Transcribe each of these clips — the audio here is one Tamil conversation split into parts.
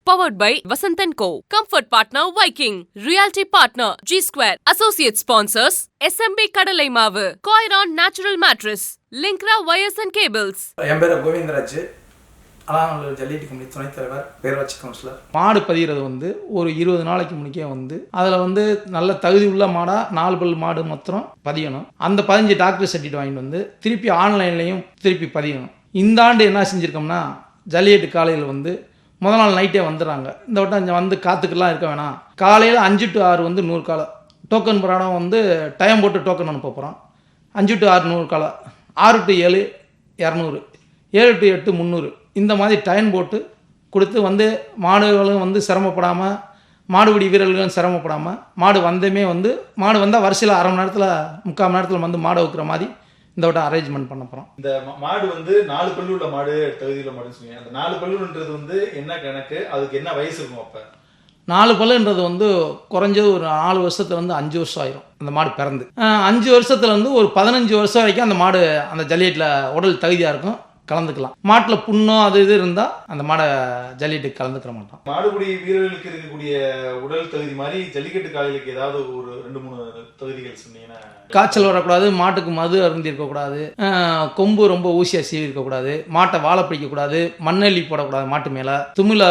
Powered by Vasant & Co. Comfort Partner Viking. Realty Partner G Square. Associate Sponsors SMB Kadalai Mavu. Coiron Natural Mattress. Linkra Wires and Cables. என் பேர் கோவிந்தராஜ். அலங்காநல்லூர் ஜல்லிக்கட்டு கமிட்டி துணைத் தலைவர், பேரூராட்சி கவுன்சிலர். மாடு பதிகிறது ஒரு 20 நாளைக்கு முன்னே அதில் நல்ல தகுதி உள்ள மாடாக 4 பல் மாடு மாத்திரம் பதியணும். அந்த 15 டாக்டர் சர்டிஃபிகேட் வாங்கிட்டு திருப்பி ஆன்லைன்லையும் திருப்பி பதியணும். இந்த ஆண்டு என்ன செஞ்சுருக்கோம்னா, ஜல்லிக்கட்டு காலையில் முதல் நாள் நைட்டே வந்துடுறாங்க. இந்த வட்டம் காத்துக்கெல்லாம் இருக்க வேணாம். காலையில் 5 to 6 100 காலை டோக்கன் பிரகாரம் டைம் போட்டு டோக்கன் அனுப்ப போகிறோம். 5 to 6 100 காலை, 6 to 7 200, 7 to 8 300, இந்த மாதிரி டைம் போட்டு கொடுத்து மாடுகளும் சிரமப்படாமல், மாடுபிடி வீரர்களும் சிரமப்படாமல், மாடு வந்தமே மாடு வந்தால் வரிசையில் அரை மணி நேரத்தில் 3/4 மணி நேரத்தில் மாடை வைக்கிற மாதிரி இந்த வட்டம் அரேஞ்ச்மெண்ட் பண்ண போகிறோம். இந்த மாடு 4 பல்லு உள்ள மாடு, தகுதியுள்ள மாடுன்னு சொன்னீங்க. அந்த 4 பல்லுன்றது என்ன கணக்கு, அதுக்கு என்ன வயசு இருக்கும்? அப்போ 4 பல்லுன்றது குறைஞ்சது ஒரு 4 வருஷத்துல 5 வருஷம் ஆயிரும் அந்த மாடு பிறந்து. 5 வருஷத்துல ஒரு 15 வருஷம் வரைக்கும் அந்த மாடு அந்த ஜல்லிக்கட்டில் உடல் தகுதியாக இருக்கும், கலந்துக்கலாம். மாட்டில் புண்ணோ அது இது இருந்தால் அந்த மாடை ஜல்லிக்கட்டுக்கு கலந்துக்கிற மாட்டோம். மாடுபிடி வீரர்களுக்கு இருக்கக்கூடிய உடல் தகுதி மாதிரி ஜல்லிக்கட்டு காலைகளுக்கு ஏதாவது ஒரு 2-3 தகுதிகள் சொன்னீங்கன்னா? காய்ச்சல் வரக்கூடாது, மாட்டுக்கு மது அருந்தி இருக்கக்கூடாது, கொம்பு ரொம்ப ஊசியாக சீவி இருக்கக்கூடாது, மாட்டை வாழை பிடிக்கக்கூடாது, மண்ணெல்லி போடக்கூடாது, மாட்டு மேலே தும்மில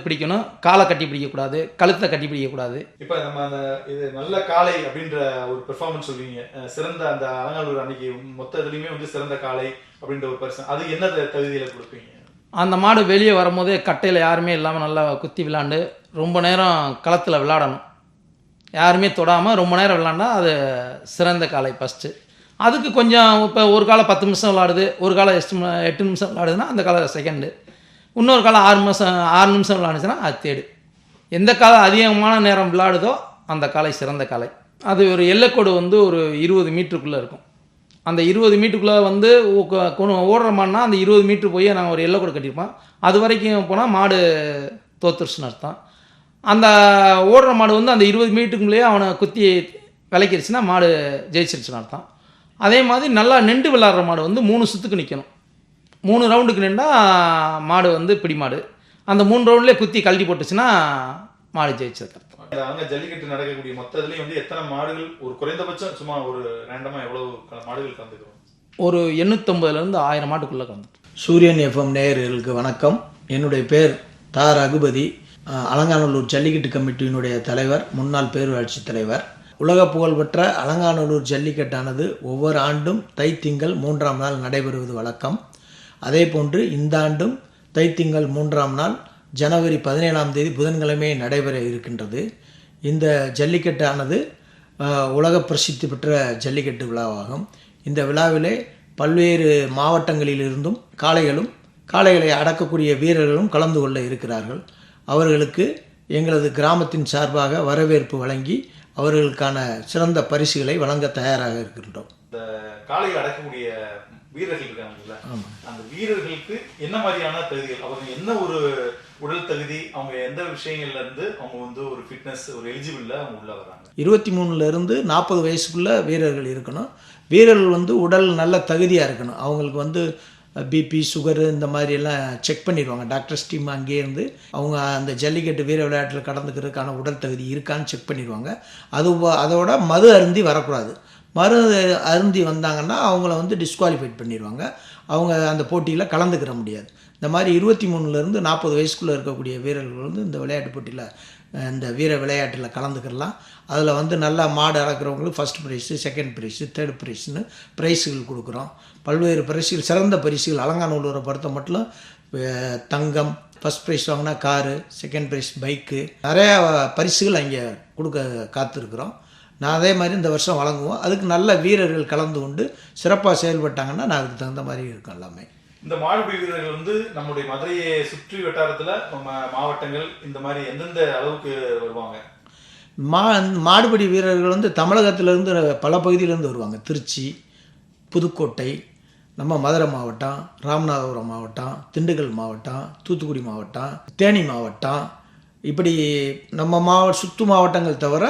பிடிக்கணும், காலை கட்டி பிடிக்கக்கூடாது, கழுத்தை கட்டி பிடிக்கக்கூடாது. இப்போ நம்ம அந்த இது நல்ல காளை அப்படின்ற ஒரு பெர்ஃபார்மன்ஸ் சொல்லுவீங்க. சிறந்த அந்த அலங்காநல்லூர் அன்னைக்கு மொத்த இதுலையுமே சிறந்த காளை அப்படின்ற ஒரு பர்சன், அது என்ன தகுதியில் கொடுப்பீங்க? அந்த மாடு வெளியே வரும்போதே கட்டையில் யாருமே இல்லாமல் நல்லா குத்தி விளாண்டு ரொம்ப நேரம் களத்தில் விளாடணும். யாருமே தொடாமல் ரொம்ப நேரம் விளாண்டா அது சிறந்த காலை ஃபஸ்ட்டு. அதுக்கு கொஞ்சம் இப்போ ஒரு காலை 10 நிமிஷம் விளாடுது, ஒரு காலை 8 நிமிஷம் விளாடுதுன்னா அந்த காலை செகண்டு, இன்னொரு காலை 6 நிமிஷம் விளாடுச்சுன்னா அது தேர்டு. எந்த காலை அதிகமான நேரம் விளாடுதோ அந்த காலை சிறந்த காலை. அது ஒரு எல்லைக்கோடு ஒரு 20 மீட்டருக்குள்ளே இருக்கும். அந்த 20 மீட்டருக்குள்ளே ஓடுற மாடுனா அந்த 20 மீட்ரு போய் நாங்கள் ஒரு எல்லைக்கோடு கட்டியிருப்போம். அது வரைக்கும் போனால் மாடு தோத்துருச்சுன்னு அர்த்தம். அந்த ஓடுற மாடு அந்த 20 மீட்டருக்குள்ளேயே அவனை குத்தி விளக்கிடுச்சுன்னா மாடு ஜெயிச்சிருச்சுன்னு அர்த்தம். அதே மாதிரி நல்லா நின்று விளாட்ற மாடு 3 சுற்றுக்கு நிற்கணும். 3 ரவுண்டுக்கு நின்றால் மாடு பிடி மாடு. அந்த 3 ரவுண்ட்லேயே குத்தி கழட்டி போட்டுச்சுன்னா மாடு ஜெயிச்சது அர்த்தம். அங்கே ஜல்லிக்கட்டு நடக்கக்கூடிய மொத்தத்துலேயும் எத்தனை மாடுகள், ஒரு குறைந்தபட்சம் சும்மா ஒரு ரேண்டமாக எவ்வளோ மாடுகள் கலந்துக்கிறோம்? ஒரு 850லேருந்து 1000 மாட்டுக்குள்ளே கலந்து. சூரியன் எஃப்எம் நேயர்களுக்கு வணக்கம். என்னுடைய பேர் தா. ரகுபதி, அலங்காநல்லூர் ஜல்லிக்கட்டு கமிட்டியினுடைய தலைவர், முன்னாள் பேரூராட்சி தலைவர். உலக புகழ்பெற்ற அலங்காநல்லூர் ஜல்லிக்கட்டானது ஒவ்வொரு ஆண்டும் தைத்திங்கள் 3ஆம் நாள் நடைபெறுவது வழக்கம். அதே போன்று இந்த ஆண்டும் தைத்திங்கள் 3ஆம் நாள் ஜனவரி 17ஆம் தேதி புதன்கிழமை நடைபெற இருக்கின்றது. இந்த ஜல்லிக்கட்டானது உலக பிரசித்தி பெற்ற ஜல்லிக்கட்டு விழாவாகும். இந்த விழாவிலே பல்வேறு மாவட்டங்களிலிருந்தும் காளைகளை அடக்கக்கூடிய வீரர்களும் கலந்து கொள்ள இருக்கிறார்கள். அவர்களுக்கு எங்களது கிராமத்தின் சார்பாக வரவேற்பு வழங்கி அவர்களுக்கான சிறந்த பரிசுகளை வழங்க தயாராக இருக்கின்றோம். இந்த காளையை அடக்கக்கூடிய வீரர்கள் இருக்காங்கல்ல, அந்த வீரர்களுக்கு என்ன மாதிரியான தகுதிகள், அவங்க என்ன ஒரு உடல் தகுதி, அவங்க எந்த விஷயங்கள்ல இருந்து அவங்க ஒரு ஃபிட்னஸ், ஒரு எலிஜிபிள்ல அவங்க உள்ள வராங்க? 23லேருந்து 40 வயசுக்குள்ள வீரர்கள் இருக்கணும். வீரர்கள் உடல் நல்ல தகுதியாக இருக்கணும். அவங்களுக்கு பிபி, சுகரு இந்த மாதிரியெல்லாம் செக் பண்ணிடுவாங்க. டாக்டர்ஸ் டீம் அங்கேயே இருந்து அவங்க அந்த ஜல்லிக்கட்டு வீர விளையாட்டில் கலந்துக்கிறதுக்கான உடல் தகுதி இருக்கான்னு செக் பண்ணிடுவாங்க. அதோட மது அருந்தி வரக்கூடாது. மரு அருந்தி வந்தாங்கன்னா அவங்கள டிஸ்குவாலிஃபைட் பண்ணிடுவாங்க. அவங்க அந்த போட்டியில் கலந்துக்கிற முடியாது. இந்த மாதிரி 23லேருந்து 40 வயசுக்குள்ளே இருக்கக்கூடிய வீரர்கள் இந்த விளையாட்டு போட்டியில், இந்த வீர விளையாட்டில் கலந்துக்கலாம். அதில் நல்லா மாடு அறக்கிறவங்களுக்கு first prize, second prize, third ப்ரைஸுன்னு ப்ரைஸுகள் கொடுக்குறோம். பல்வேறு பரிசுகள், சிறந்த பரிசுகள். அலங்காநல்லூரை பொறுத்த மட்டும் தங்கம், ஃபஸ்ட் ப்ரைஸ் வாங்கினா காரு, செகண்ட் ப்ரைஸ் பைக்கு, நிறையா பரிசுகள் அங்கே கொடுக்க காத்திருக்கிறோம். நான் அதே மாதிரி இந்த வருஷம் வழங்குவோம். அதுக்கு நல்ல வீரர்கள் கலந்து கொண்டு சிறப்பாக செயல்பட்டாங்கன்னா நான் அதுக்கு தகுந்த மாதிரி இருக்கும் எல்லாமே. இந்த மாடுபிடி வீரர்கள் நம்முடைய மதுரையை சுற்றி வட்டாரத்தில் மாவட்டங்கள் இந்த மாதிரி எந்தெந்த அளவுக்கு வருவாங்க? மாடுபிடி வீரர்கள் தமிழகத்திலேருந்து பல பகுதியிலேருந்து வருவாங்க. திருச்சி, புதுக்கோட்டை, நம்ம மதுரை மாவட்டம், ராமநாதபுரம் மாவட்டம், திண்டுக்கல் மாவட்டம், தூத்துக்குடி மாவட்டம், தேனி மாவட்டம், இப்படி நம்ம சுற்று மாவட்டங்கள் தவிர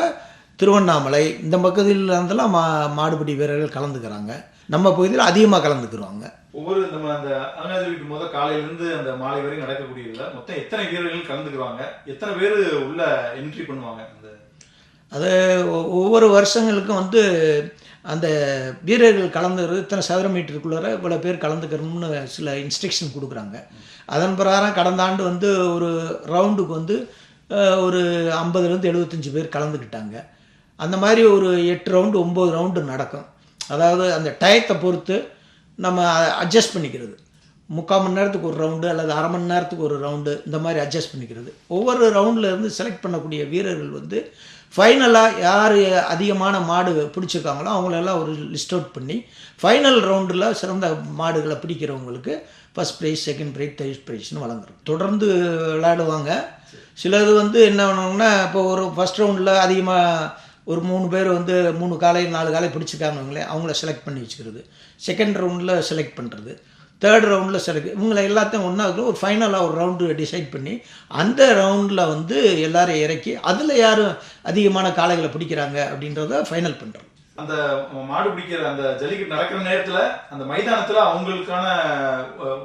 திருவண்ணாமலை, இந்த பகுதியில் இருந்தெல்லாம் மாடுபிடி வீரர்கள் கலந்துக்கிறாங்க. நம்ம பகுதியில் அதிகமாக கலந்துக்குருவாங்க. ஒவ்வொரு நம்ம அந்த அருணாச்சல வீட்டு காலையிலேருந்து அந்த மாலை வரைக்கும் நடக்கக்கூடியதுல மொத்தம் எத்தனை வீரர்கள் கலந்துக்குவாங்க, எத்தனை பேர் உள்ள என்ட்ரி பண்ணுவாங்க? அது ஒவ்வொரு வருஷங்களுக்கும் வந்து அந்த வீரர்கள் கலந்துக்கிறது இத்தனை சதுர மீட்டருக்குள்ளார இவ்வளோ பேர் கலந்துக்கிறோம்னு சில இன்ஸ்ட்ரக்ஷன் கொடுக்குறாங்க. அதன் பிரகாரம் கடந்த ஆண்டு வந்து ஒரு ரவுண்டுக்கு வந்து ஒரு 50லேருந்து 75 பேர் கலந்துக்கிட்டாங்க. அந்த மாதிரி ஒரு 8 ரவுண்டு 9 ரவுண்டு நடக்கும். அதாவது அந்த டயத்தை பொறுத்து நம்ம அட்ஜஸ்ட் பண்ணிக்கிறது. 3/4 மணி நேரத்துக்கு ஒரு ரவுண்டு அல்லது அரை மணி நேரத்துக்கு ஒரு ரவுண்டு இந்த மாதிரி அட்ஜஸ்ட் பண்ணிக்கிறது. ஒவ்வொரு ரவுண்டில் இருந்து செலக்ட் பண்ணக்கூடிய வீரர்கள் வந்து ஃபைனலாக யார் அதிகமான மாடு பிடிச்சிருக்காங்களோ அவங்களெல்லாம் ஒரு லிஸ்ட் அவுட் பண்ணி ஃபைனல் ரவுண்டில் சிறந்த மாடுகளை பிடிக்கிறவங்களுக்கு first prize, second prize, third ப்ரைஸ்னு வழங்குறோம். தொடர்ந்து விளையாடுவாங்க. சிலது வந்து என்ன பண்ணுவாங்கன்னா, இப்போ ஒரு ஃபஸ்ட் ரவுண்டில் அதிகமாக ஒரு 3 பேர் வந்து 3 காலை 4 காலை பிடிச்சிருக்காங்களே அவங்கள செலக்ட் பண்ணி வச்சுக்கிறது. செகண்ட் ரவுண்டில் செலக்ட் பண்ணுறது, தேர்ட் ரவுண்டில் செலக்ட், இவங்களை எல்லாத்தையும் ஒன்றா ஒரு ஃபைனலாக ஒரு ரவுண்டு டிசைட் பண்ணி அந்த ரவுண்டில் வந்து எல்லோரும் இறக்கி அதில் யார் அதிகமான காளைகளை பிடிக்கிறாங்க அப்படின்றத ஃபைனல் பண்ணுறோம். அந்த மாடு பிடிக்கிற அந்த ஜல்லிக்கட்டு நடக்கிற நேரத்தில் அந்த மைதானத்தில் அவங்களுக்கான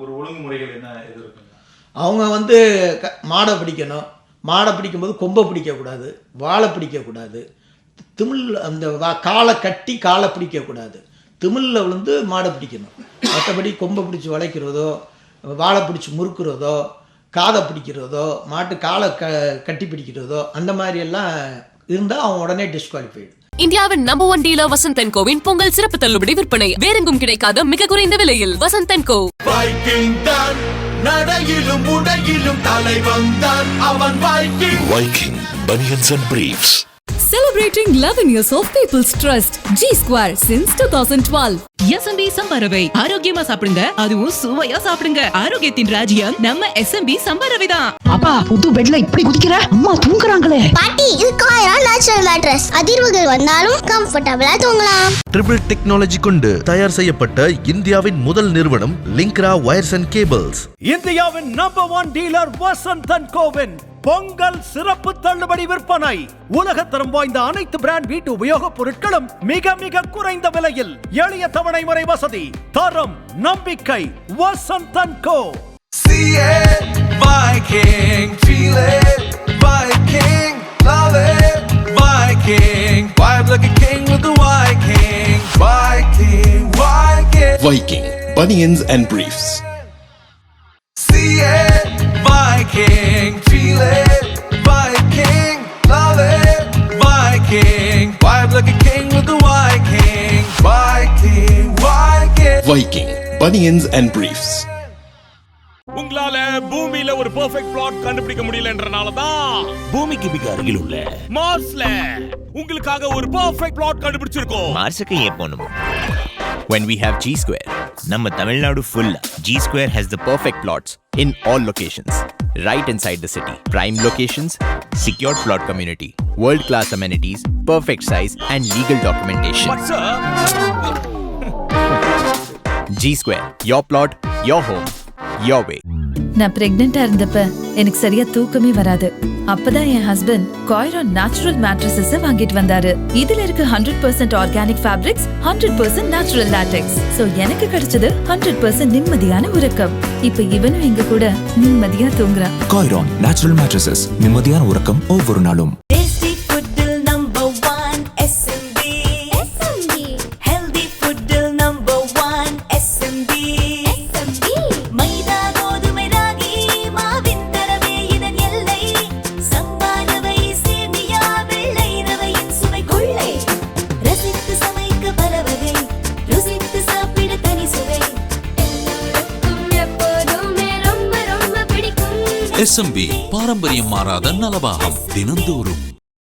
ஒரு ஒழுங்குமுறைகள் என்ன எது இருக்குங்க? அவங்க வந்து மாடை பிடிக்கணும். மாடை பிடிக்கும்போது கொம்பை பிடிக்கக்கூடாது, வாழை பிடிக்கக்கூடாது, திமிழ் அந்த காலை கட்டி காலை பிடிக்கக்கூடாது, திமிழில் விழுந்து மாடை பிடிக்கணும். மற்றபடி கொம்பை பிடிச்சி வளைக்கிறதோ, வாழை பிடிச்சி முறுக்கிறதோ, காதை பிடிக்கிறதோ, மாட்டு காலை கட்டி பிடிக்கிறதோ அந்த மாதிரி எல்லாம் இருந்தால் அவன் உடனே டிஸ்குவாலிஃபைடு. இந்தியாவின் number 1 dealer Vasanth & CoWIN Pongal சிறப்பு தள்ளுபடி விற்பனை. வேறெங்கும் கிடைக்காத மிக குறைந்த விலையில் வசந்த் & கோ. நடையிலும் உடையிலும் தலைவன் தான் அவன் Viking. Viking banians and briefs. Celebrating 11 years of People's Trust. G-Square since 2012. SMB சம்பரவை ஆரோக்கியமா சாப்பிடுங்க, அதுவும் சுவையா சாப்பிடுங்க. ஆரோக்கியத்தின் ராஜ்யம் நம்ம SMB சம்பரவை தான். அப்பா புது பெட்ல இப்படி குதிக்கிற, அம்மா தூங்குறாங்களே. பாட்டி இது காயரா நேச்சுரல் மேட்ரஸ். அதிர்வுகள் வந்தாலும் கம்ஃபர்ட்டபிளா தூங்கலாம். ட்ரிபிள் டெக்னாலஜி கொண்டு தயார் செய்யப்பட்ட இந்தியாவின் முதல் நிறுவனம் லிங்க்ரா வயர்ஸ் அண்ட் கேபிள்ஸ். இந்தியாவின் number 1 dealer Vasanth & CoWIN Pongal சிறப்பு தள்ளுபடி விற்பனை. உலகத்தரம் வாய்ந்த அனைத்து பிராண்ட் வீட்டு உபயோகப் பொருட்களும் மிக மிக குறைந்த விலையில், எளிய தவணை முறை வசதி, தரம், நம்பிக்கை. வசந்த் & கோ. See it, Viking, feel it, Viking, love it, Viking, vibe like a king with the Viking, Viking, Viking. Viking bunions and briefs. See it, Viking, feel it, Viking, love it, Viking, vibe like a king with the Viking, Viking, Viking. Viking bunions and briefs. உங்களால பூமியில ஒரு பெர்ஃபெக்ட் பிளாட் கண்டுபிடிக்க முடியலன்றனால தான் பூமிக்கு மிக அருகில் உள்ள மார்ஸ்ல உங்களுக்காக ஒரு பெர்ஃபெக்ட் பிளாட் கண்டுபிடிச்சிருக்கோம். மார்ஸ்க்கு ஏன் போகணும்? When we have G-Square, நம்ம Tamil Nadu full G-Square has the perfect plots in all locations, right inside the city. Prime locations, secured plot community, world-class amenities, perfect size and legal documentation. But sir, G-Square, your plot, your home, your way. நான் பிரெக்னெண்டா இருந்தப்ப எனக்கு சரியா தூக்கமே வராது. அப்பதான் என் ஹஸ்பண்ட் காய்ரான் நேச்சுரல் மேட்ரஸஸ் வாங்கிட்டு வந்தாரு. இதுல இருக்கு 100% organic fabrics, 100% natural latex. So எனக்கு கிடைச்சது 100% நிம்மதியான உறக்கம். இப்ப இவனும் எங்க கூட நிம்மதியா தூங்குறான். காய்ரான் நேச்சுரல் மேட்ரஸஸ், நிம்மதியான உறக்கம் ஒவ்வொரு நாளும். SMB பாரம்பரியம் மாறாத நலபாகம் தினந்தோறும்.